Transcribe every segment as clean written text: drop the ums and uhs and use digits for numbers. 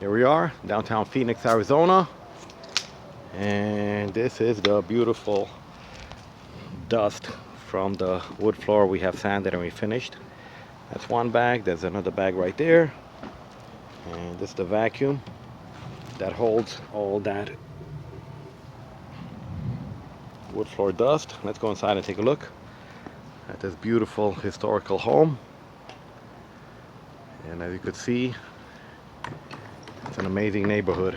Here we are, downtown Phoenix, Arizona. And this is the beautiful dust from the wood floor we have sanded and refinished. That's one bag, there's another bag right there. And this is the vacuum that holds all that wood floor dust. Let's go inside and take a look at this beautiful historical home. And as you could see, it's an amazing neighborhood,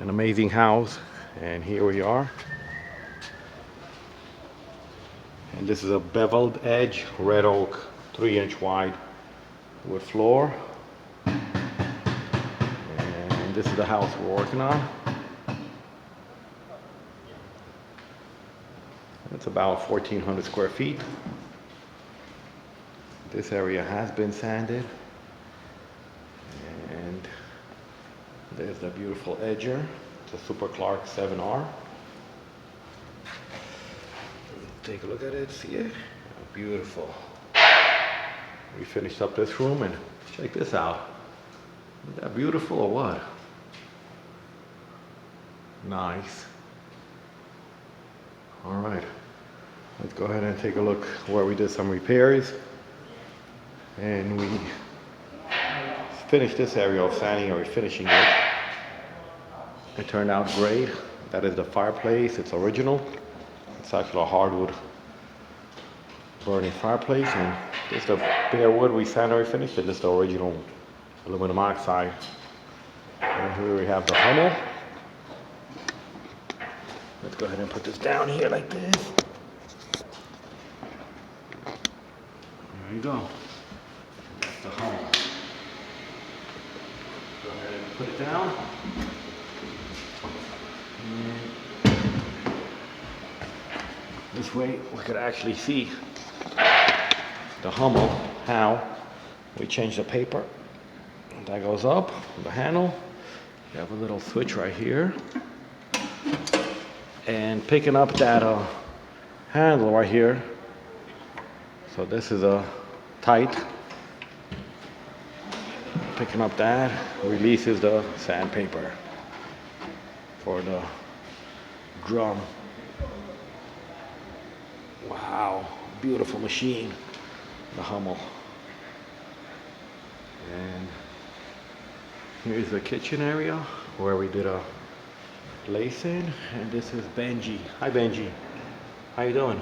an amazing house. And here we are. And this is a beveled edge red oak 3-inch wide wood floor. And this is the house we're working on. It's about 1,400 square feet. This area has been sanded. And there's the beautiful edger. It's a Super Clark 7R. Take a look at it, see it? Beautiful. We finished up this room and check this out. Isn't that beautiful or what? Nice. All right, let's go ahead and take a look where we did some repairs. And we finished this area of sanding and refinishing it. It turned out great. That is the fireplace, it's original. It's actually a hardwood burning fireplace, and this is the bare wood we sanded and refinished, and this is the original aluminum oxide. And here we have the Hummel. Let's go ahead and put this down here like this. There you go. That's the Hummel. Go ahead and put it down. And this way we could actually see the Hummel, how we change the paper. That goes up, the handle. You have a little switch right here. And picking up that handle right here. So this is a tight. Picking up that releases the sandpaper for the drum. Wow, beautiful machine, the Hummel. And here's the kitchen area where we did a lacing, and this is Benji. Hi Benji, how you doing?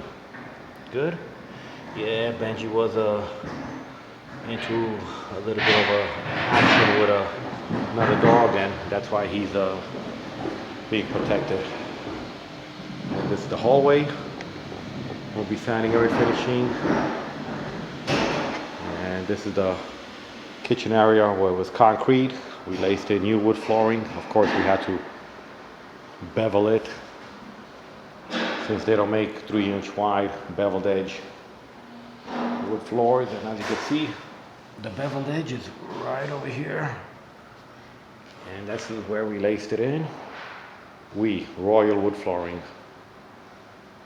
Good? Yeah, Benji was into a little bit of a action with another dog, and that's why he's being protected. And this is the hallway. We'll be sanding and refinishing. And this is the kitchen area where it was concrete. We laced in new wood flooring. Of course, we had to bevel it since they don't make 3-inch wide beveled edge wood floors. And as you can see, the beveled edge is right over here. And that's where we laced it in. Royal Wood Flooring.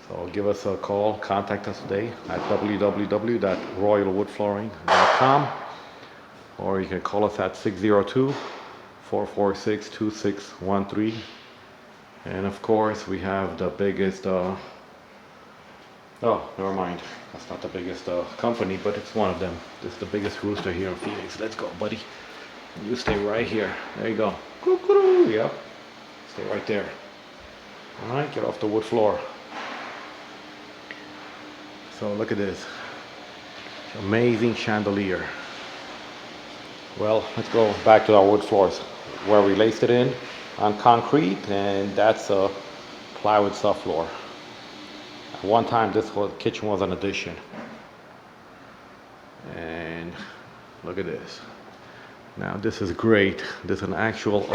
So give us a call, contact us today at www.royalwoodflooring.com, or you can call us at 602-446-2613. And of course we have the biggest, oh, never mind, that's not the biggest company, but it's one of them. This is the biggest rooster here in Phoenix. Let's go, buddy. You stay right here. There you go. Yep. Stay right there. All right, get off the wood floor. So look at this. Amazing chandelier. Well, let's go back to our wood floors where we laced it in on concrete, and that's a plywood subfloor. At one time this kitchen was an addition. And look at this. Now this is great. This is an actual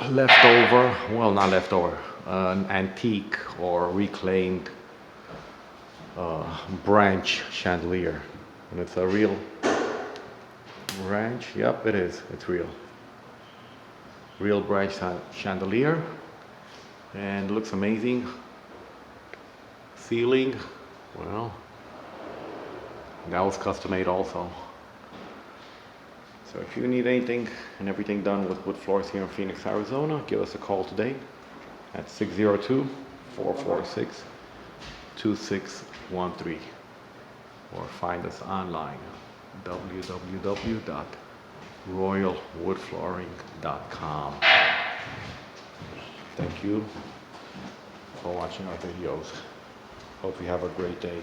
leftover, well, not leftover, an antique or reclaimed branch chandelier. And it's a real branch. Yep, it is. It's real. Real branch chandelier. And looks amazing. Ceiling, well, that was custom made also. So if you need anything and everything done with wood floors here in Phoenix, Arizona, give us a call today at 602-446-2613 or find us online www.royalwoodflooring.com. Thank you for watching our videos. Hope you have a great day.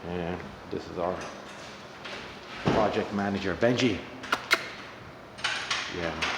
And this is our project manager, Benji. Yeah.